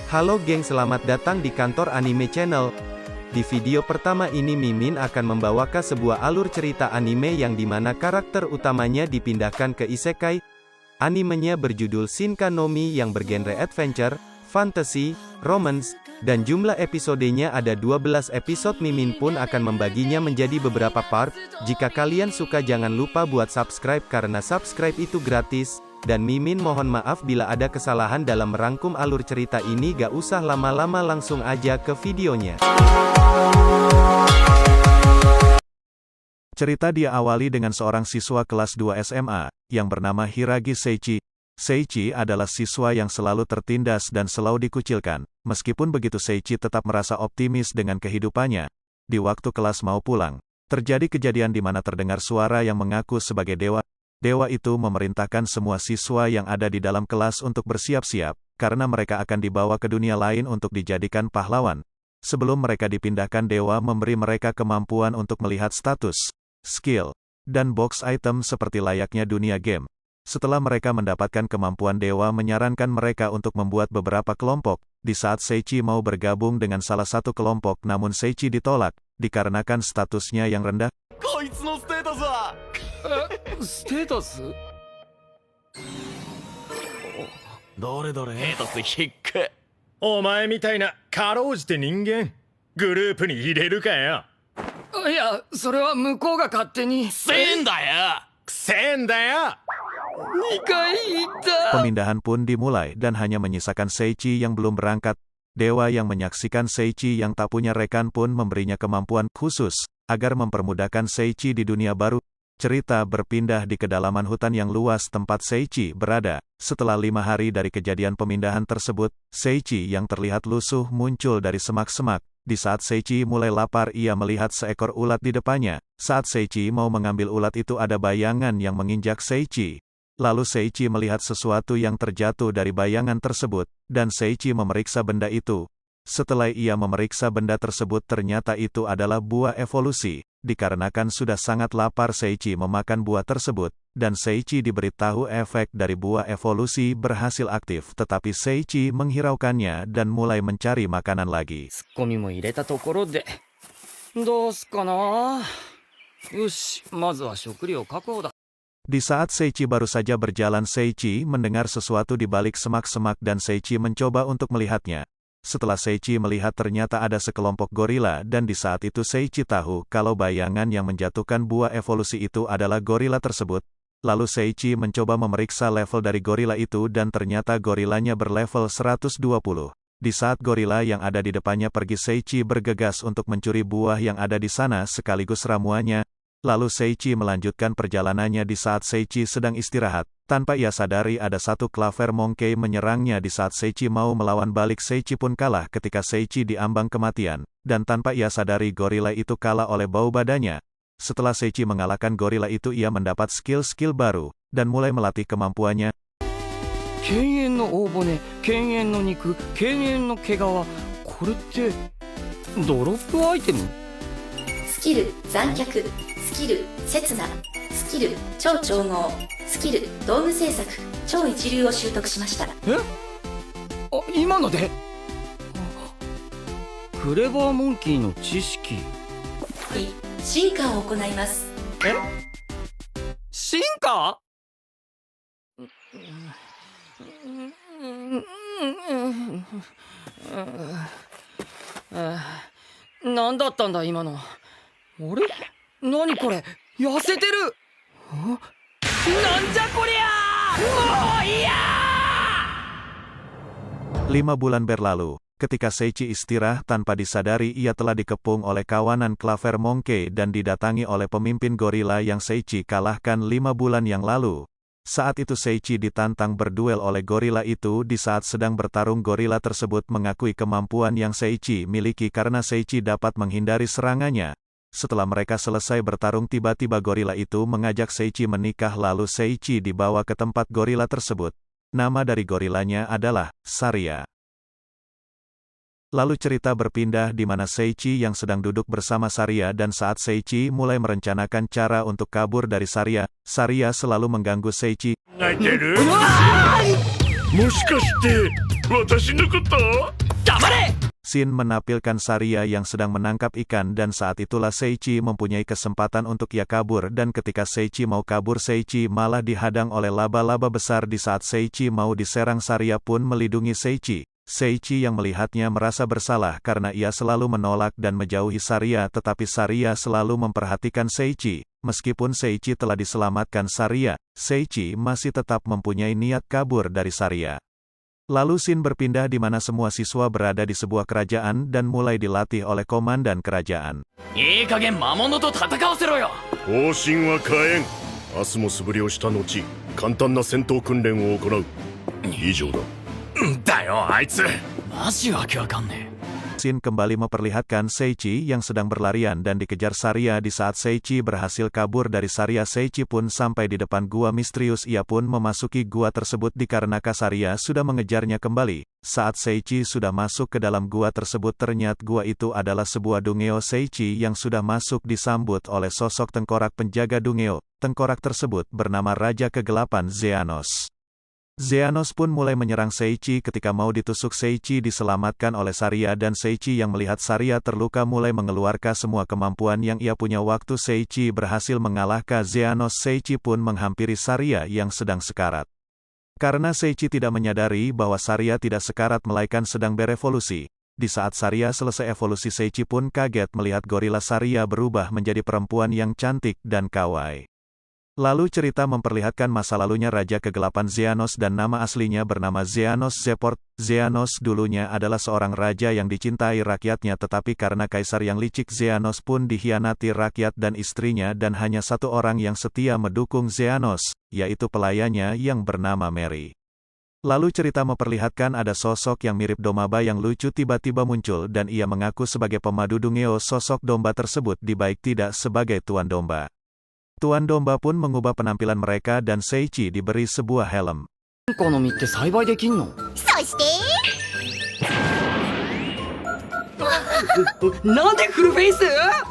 Halo geng, selamat datang di kantor Anime Channel. Di video pertama ini Mimin akan membawakan sebuah alur cerita anime yang dimana karakter utamanya dipindahkan ke isekai. Animenya berjudul Shinka no Mi yang bergenre adventure, fantasy, romance, dan jumlah episodenya ada 12 episode. Mimin pun akan membaginya menjadi beberapa part. Jika kalian suka jangan lupa buat subscribe karena subscribe itu gratis. Dan Mimin mohon maaf bila ada kesalahan dalam merangkum alur cerita ini. Gak usah lama-lama, langsung aja ke videonya. Cerita diawali dengan seorang siswa kelas 2 SMA, yang bernama Hiragi Seichi. Seichi adalah siswa yang selalu tertindas dan selalu dikucilkan. Meskipun begitu Seichi tetap merasa optimis dengan kehidupannya. Di waktu kelas mau pulang, terjadi kejadian di mana terdengar suara yang mengaku sebagai dewa. Dewa itu memerintahkan semua siswa yang ada di dalam kelas untuk bersiap-siap, karena mereka akan dibawa ke dunia lain untuk dijadikan pahlawan. Sebelum mereka dipindahkan, dewa memberi mereka kemampuan untuk melihat status, skill, dan box item seperti layaknya dunia game. Setelah mereka mendapatkan kemampuan, dewa menyarankan mereka untuk membuat beberapa kelompok. Di saat Seichi mau bergabung dengan salah satu kelompok, namun Seichi ditolak, dikarenakan statusnya yang rendah. こいつのステータスはステータスどれどれステータス低くお前みたいなかろうじて人間グループに入れるかよ。いや、それは向こうが勝手にせえんだよくせえんだよ。 2回言った。 Pemindahan pun dimulai dan hanya menyisakan Seichi yang belum berangkat. Dewa yang menyaksikan Seichi yang tak punya rekan pun memberinya kemampuan khusus agar mempermudahkan Seichi di dunia baru. Cerita berpindah di kedalaman hutan yang luas tempat Seichi berada. Setelah 5 hari dari kejadian pemindahan tersebut, Seichi yang terlihat lusuh muncul dari semak-semak. Di saat Seichi mulai lapar, ia melihat seekor ulat di depannya. Saat Seichi mau mengambil ulat itu, ada bayangan yang menginjak Seichi. Lalu Seichi melihat sesuatu yang terjatuh dari bayangan tersebut, dan Seichi memeriksa benda itu. Setelah ia memeriksa benda tersebut, ternyata itu adalah buah evolusi. Dikarenakan sudah sangat lapar, Seichi memakan buah tersebut, dan Seichi diberitahu efek dari buah evolusi berhasil aktif, tetapi Seichi menghiraukannya dan mulai mencari makanan lagi. ツッコミも入れたところでどうすかな。よし、まずは食料確保だ。 Di saat Seichi baru saja berjalan, Seichi mendengar sesuatu di balik semak-semak dan Seichi mencoba untuk melihatnya. Setelah Seichi melihat, ternyata ada sekelompok gorila, dan di saat itu Seichi tahu kalau bayangan yang menjatuhkan buah evolusi itu adalah gorila tersebut. Lalu Seichi mencoba memeriksa level dari gorila itu dan ternyata gorilanya berlevel 120. Di saat gorila yang ada di depannya pergi, Seichi bergegas untuk mencuri buah yang ada di sana sekaligus ramuannya. Lalu Seichi melanjutkan perjalanannya. Di saat Seichi sedang istirahat, tanpa ia sadari ada satu klaver monkey menyerangnya. Di saat Seichi mau melawan balik, Seichi pun kalah ketika Seichi diambang kematian. Dan tanpa ia sadari, gorila itu kalah oleh bau badannya. Setelah Seichi mengalahkan gorila itu, ia mendapat skill-skill baru, dan mulai melatih kemampuannya. 犬猿の大骨、犬猿の肉、犬猿の毛皮。これってドロップアイテム？スキル残脚、スキル刹那、スキル超調合、スキル道具製作、超一流を習得しました。え？あ、今ので？クレバーモンキーの知識。進化を行います。え？進化？なんだったんだ今の。あれ？何これ？痩せてる。なんじゃこりゃ。もう嫌。 5 bulan berlalu. Ketika Seichi istirahat, tanpa disadari ia telah dikepung oleh kawanan klaver monkey dan didatangi oleh pemimpin gorila yang Seichi kalahkan 5 bulan yang lalu. Saat itu Seichi ditantang berduel oleh gorila itu. Di saat sedang bertarung, gorila tersebut mengakui kemampuan yang Seichi miliki karena Seichi dapat menghindari serangannya. Setelah mereka selesai bertarung, tiba-tiba gorila itu mengajak Seichi menikah. Lalu Seichi dibawa ke tempat gorila tersebut. Nama dari gorilanya adalah Saria. Lalu cerita berpindah di mana Seichi yang sedang duduk bersama Saria, dan saat Seichi mulai merencanakan cara untuk kabur dari Saria, Saria selalu mengganggu Seichi. 泣いてる？もしかして私のこと黙れ。 Shin menampilkan Saria yang sedang menangkap ikan dan saat itulah Seiichi mempunyai kesempatan untuk ia kabur dan ketika Seiichi mau kabur Seiichi malah dihadang oleh laba-laba besar di saat Seiichi mau diserang Saria pun melindungi Seiichi. Seiichi yang melihatnya merasa bersalah karena ia selalu menolak dan menjauhi Saria tetapi Saria selalu memperhatikan Seiichi. Meskipun Seiichi telah diselamatkan Saria, Seiichi masih tetap mempunyai niat kabur dari Saria. Lalu Shin berpindah di mana semua siswa berada di sebuah kerajaan dan mulai dilatih oleh komandan kerajaan. いい加減魔物と戦わせろよ。方針は変えん。明日も素振りをした後簡単な戦闘訓練を行う。以上だ。だよあいつ。マジわけわかんねえ。 Shin kembali memperlihatkan Seiichi yang sedang berlarian dan dikejar Saria di saat Seiichi berhasil kabur dari Saria. Seiichi pun sampai di depan gua misterius. Ia pun memasuki gua tersebut dikarenakan Saria sudah mengejarnya kembali. Saat Seiichi sudah masuk ke dalam gua tersebut ternyata gua itu adalah sebuah dungeo. Seiichi yang sudah masuk disambut oleh sosok tengkorak penjaga dungeo. Tengkorak tersebut bernama Raja Kegelapan Zeanos. Zeanos pun mulai menyerang Seiichi ketika mau ditusuk. Seiichi diselamatkan oleh Saria dan Seiichi yang melihat Saria terluka mulai mengeluarkan semua kemampuan yang ia punya. Waktu Seiichi berhasil mengalahkan Zeanos, Seiichi pun menghampiri Saria yang sedang sekarat. Karena Seiichi tidak menyadari bahwa Saria tidak sekarat melainkan sedang berevolusi. Di saat Saria selesai evolusi Seiichi pun kaget melihat gorila Saria berubah menjadi perempuan yang cantik dan kawaii. Lalu cerita memperlihatkan masa lalunya Raja Kegelapan Zeanos dan nama aslinya bernama Zeanos Zeport. Zeanos dulunya adalah seorang raja yang dicintai rakyatnya tetapi karena kaisar yang licik Zeanos pun dikhianati rakyat dan istrinya dan hanya satu orang yang setia mendukung Zeanos, yaitu pelayannya yang bernama Mary. Lalu cerita memperlihatkan ada sosok yang mirip domba yang lucu tiba-tiba muncul dan ia mengaku sebagai pemadu dungeo. Sosok domba tersebut dibaik tidak sebagai tuan domba. Tuan domba pun mengubah penampilan mereka dan Seiichi diberi sebuah helm. この実って栽培できんの？そしてなんでフルフェイス？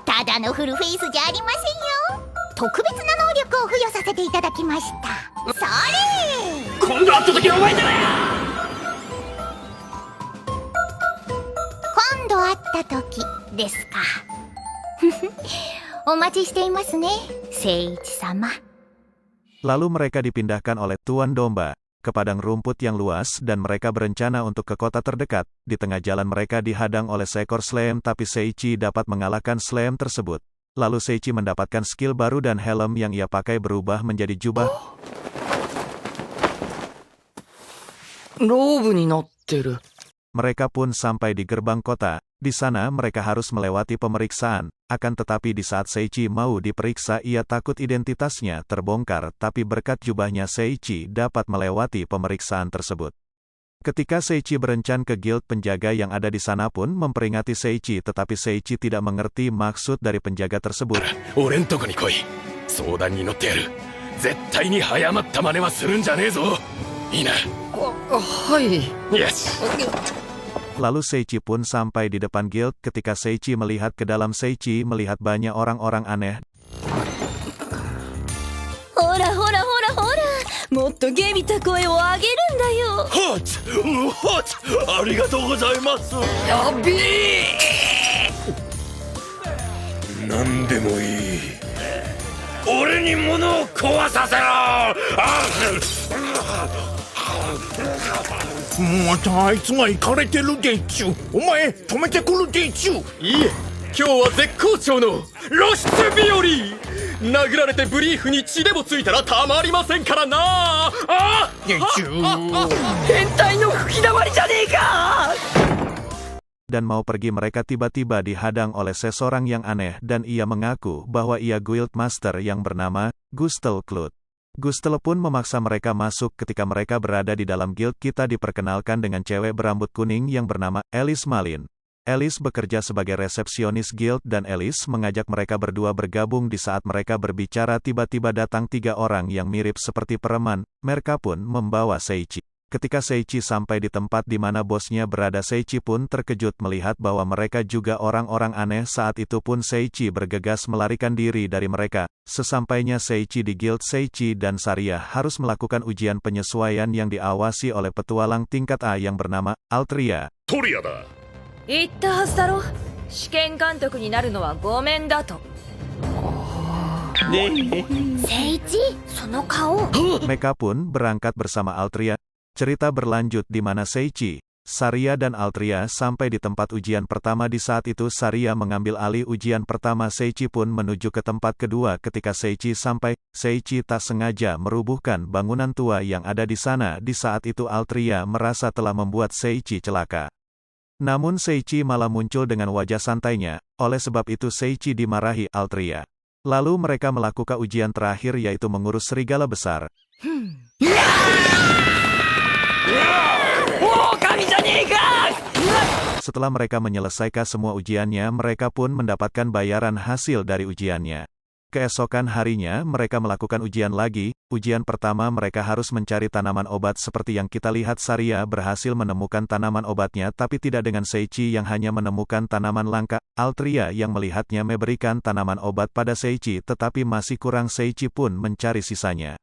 ただのフルフェイスじゃありませんよ。特別な能力を付与させていただきました。それ今度会った時覚えてろよ。今度会った時ですか。お待ちしていますね、Seiichi様。 Lalu mereka dipindahkan oleh Tuan Domba ke padang rumput yang luas dan mereka berencana untuk ke kota terdekat. Di tengah jalan mereka dihadang oleh seekor slime tapi Seiichi dapat mengalahkan slime tersebut. Lalu Seiichi mendapatkan skill baru dan helm yang ia pakai berubah menjadi jubah. ローブになってる。 Mereka pun sampai di gerbang kota. Di sana mereka harus melewati pemeriksaan. Akan tetapi di saat Seiichi mau diperiksa ia takut identitasnya terbongkar. Tapi berkat jubahnya Seiichi dapat melewati pemeriksaan tersebut. Ketika Seiichi berencana ke guild penjaga yang ada di sana pun memperingati Seiichi. Tetapi Seiichi tidak mengerti maksud dari penjaga tersebut. 俺んとこに来い。相談に乗ってやる。絶対に早まった真似はするんじゃねえぞ。いいな。はい。よし。 Lalu Seiichi pun sampai di depan guild. Ketika Seiichi melihat ke dalam, Seiichi melihat banyak orang-orang aneh. ほらほらほらほら、もっと下びた声を上げるんだよ。はっありがとうございます。やべえ。何でもいい。俺に物を壊させろ。またあいつがイカれてるでちゅ。お前止めてくるでちゅ。いえ、今日は絶好調の露出日和。殴られてブリーフに血でもついたらたまりませんからな。あでちゅ。変態の吹き溜まりじゃねえか。 Dan mau pergi mereka tiba-tiba dihadang oleh seseorang yang aneh dan ia mengaku bahwa ia guild master yang bernama Gustel Cloud. Gustel pun memaksa mereka masuk. Ketika mereka berada di dalam guild kita diperkenalkan dengan cewek berambut kuning yang bernama Alice Malin. Alice bekerja sebagai resepsionis guild dan Alice mengajak mereka berdua bergabung. Di saat mereka berbicara tiba-tiba datang 3 orang yang mirip seperti preman. Mereka pun membawa Seiichi. Ketika Seiichi sampai di tempat di mana bosnya berada, Seiichi pun terkejut melihat bahwa mereka juga orang-orang aneh. Saat itu pun Seiichi bergegas melarikan diri dari mereka. Sesampainya Seiichi di guild, Seiichi dan Saria harus melakukan ujian penyesuaian yang diawasi oleh petualang tingkat A yang bernama Altria. トリアだ。言ったはずだろ。試験監督になるのはごめんだと。Seiichi, その顔。 Mereka pun berangkat bersama Altria. Cerita berlanjut di mana Seiichi, Saria dan Altria sampai di tempat ujian pertama. Di saat itu Saria mengambil alih ujian pertama. Seiichi pun menuju ke tempat kedua. Ketika Seiichi sampai, Seiichi tak sengaja merubuhkan bangunan tua yang ada di sana. Di saat itu Altria merasa telah membuat Seiichi celaka. Namun Seiichi malah muncul dengan wajah santainya. Oleh sebab itu Seiichi dimarahi Altria. Lalu mereka melakukan ujian terakhir, yaitu mengurus serigala besar. Setelah mereka menyelesaikan semua ujiannya, mereka pun mendapatkan bayaran hasil dari ujiannya. Keesokan harinya, mereka melakukan ujian lagi. Ujian pertama mereka harus mencari tanaman obat. Seperti yang kita lihat, Saria berhasil menemukan tanaman obatnya, tapi tidak dengan Seiichi yang hanya menemukan tanaman langka. Altria yang melihatnya memberikan tanaman obat pada Seiichi, tetapi masih kurang. Seiichi pun mencari sisanya.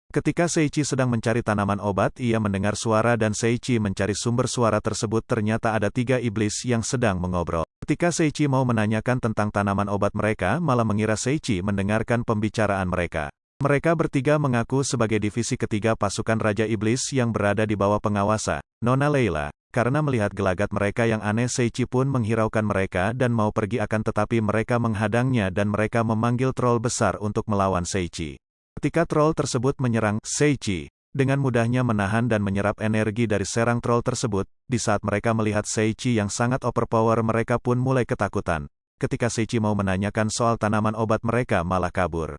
Ketika Seiichi sedang mencari tanaman obat, ia mendengar suara dan Seiichi mencari sumber suara tersebut. Ternyata ada 3 iblis yang sedang mengobrol. Ketika Seiichi mau menanyakan tentang tanaman obat, mereka malah mengira Seiichi mendengarkan pembicaraan mereka. Mereka bertiga mengaku sebagai divisi ketiga pasukan Raja Iblis yang berada di bawah pengawasan Nona Layla. Karena melihat gelagat mereka yang aneh, Seiichi pun menghiraukan mereka dan mau pergi, akan tetapi mereka menghadangnya dan mereka memanggil troll besar untuk melawan Seiichi. Ketika troll tersebut menyerang, Seiichi dengan mudahnya menahan dan menyerap energi dari serang troll tersebut. Di saat mereka melihat Seiichi yang sangat overpower, mereka pun mulai ketakutan. Ketika Seiichi mau menanyakan soal tanaman obat, mereka malah kabur.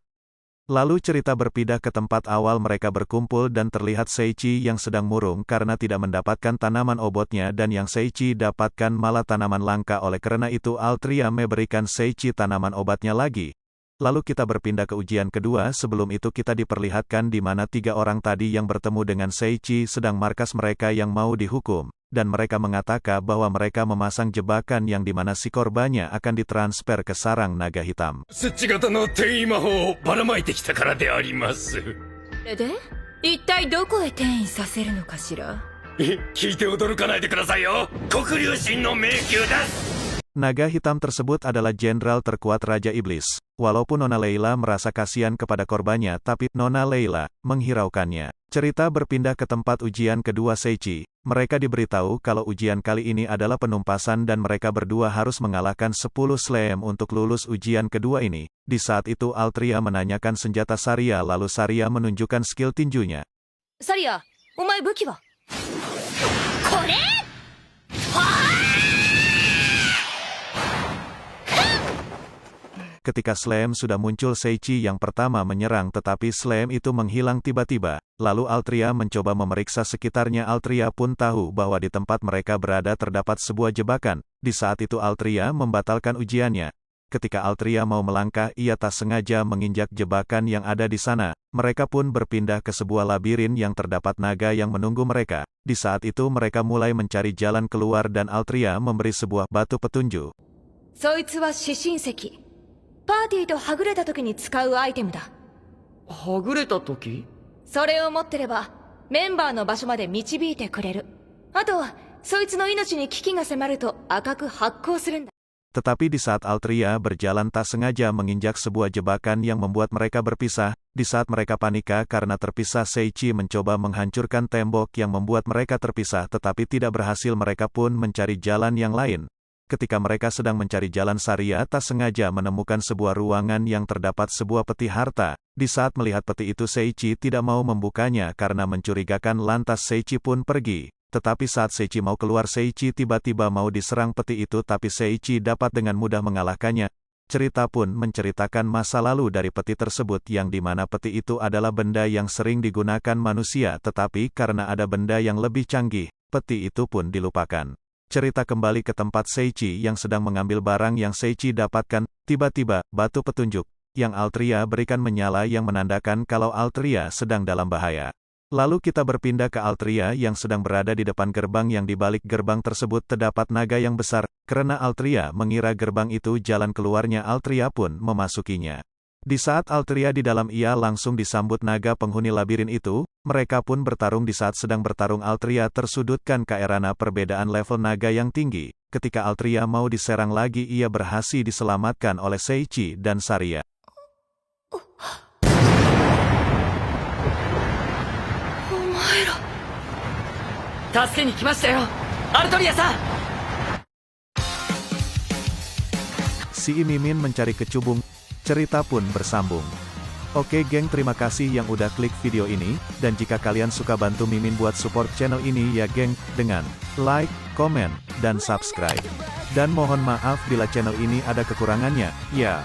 Lalu cerita berpindah ke tempat awal mereka berkumpul dan terlihat Seiichi yang sedang murung karena tidak mendapatkan tanaman obatnya, dan yang Seiichi dapatkan malah tanaman langka. Oleh karena itu Altria memberikan Seiichi tanaman obatnya lagi. Lalu kita berpindah ke ujian kedua. Sebelum itu kita diperlihatkan di mana 3 orang tadi yang bertemu dengan Seiichi sedang markas mereka yang mau dihukum, dan mereka mengatakan bahwa mereka memasang jebakan yang di mana si korbannya akan ditransfer ke sarang naga hitam. 設置型の転移魔法をばらまいてきたからであります。で、一体どこへ転移させるのかしら。聞いて驚かないでくださいよ。黒竜神の迷宮です。 Naga hitam tersebut adalah jenderal terkuat Raja Iblis. Walaupun Nona Layla merasa kasihan kepada korbannya, tapi Nona Layla menghiraukannya. Cerita berpindah ke tempat ujian kedua Seiichi. Mereka diberitahu kalau ujian kali ini adalah penumpasan dan mereka berdua harus mengalahkan 10 slime untuk lulus ujian kedua ini. Di saat itu Altria menanyakan senjata Saria, lalu Saria menunjukkan skill tinjunya. Saria, omae buki wa? Kore! Ketika slime sudah muncul, Seiichi yang pertama menyerang, tetapi slime itu menghilang tiba-tiba. Lalu Altria mencoba memeriksa sekitarnya. Altria pun tahu bahwa di tempat mereka berada terdapat sebuah jebakan. Di saat itu Altria membatalkan ujiannya. Ketika Altria mau melangkah, ia tak sengaja menginjak jebakan yang ada di sana. Mereka pun berpindah ke sebuah labirin yang terdapat naga yang menunggu mereka. Di saat itu mereka mulai mencari jalan keluar dan Altria memberi sebuah batu petunjuk. そいつは指針石。パーティーとはぐれた時に使うアイテムだ。はぐれた時？それを持ってればメンバーの場所まで導いてくれる。あとはそいつの命に危機が迫ると赤く発光するんだ。 Tetapi di saat Altria berjalan tak sengaja menginjak sebuah jebakan yang membuat mereka berpisah. Di saat mereka panika karena terpisah, Seiichi mencoba menghancurkan tembok yang membuat mereka terpisah, tetapi tidak berhasil. Mereka pun mencari jalan yang lain. Ketika mereka sedang mencari jalan, Saria tak sengaja menemukan sebuah ruangan yang terdapat sebuah peti harta. Di saat melihat peti itu, Seiichi tidak mau membukanya karena mencurigakan. Lantas Seiichi pun pergi. Tetapi saat Seiichi mau keluar, Seiichi tiba-tiba mau diserang peti itu, tapi Seiichi dapat dengan mudah mengalahkannya. Cerita pun menceritakan masa lalu dari peti tersebut, yang di mana peti itu adalah benda yang sering digunakan manusia, tetapi karena ada benda yang lebih canggih, peti itu pun dilupakan. Cerita kembali ke tempat Seiichi yang sedang mengambil barang yang Seiichi dapatkan. Tiba-tiba, batu petunjuk yang Altria berikan menyala yang menandakan kalau Altria sedang dalam bahaya. Lalu kita berpindah ke Altria yang sedang berada di depan gerbang yang di balik gerbang tersebut terdapat naga yang besar, karena Altria mengira gerbang itu jalan keluarnya Altria pun memasukinya. Di saat Altria di dalam ia langsung disambut naga penghuni labirin itu, mereka pun bertarung di saat sedang bertarung Altria tersudutkan karena perbedaan level naga yang tinggi. Ketika Altria mau diserang lagi ia berhasil diselamatkan oleh Seichi dan Saria. 助けに来ましたよアルトリアさん Si Mimin mencari kecubung, cerita pun bersambung. Oke geng, terima kasih yang udah klik video ini, dan jika kalian suka bantu Mimin buat support channel ini ya geng, dengan like, komen, dan subscribe. Dan mohon maaf bila channel ini ada kekurangannya, ya.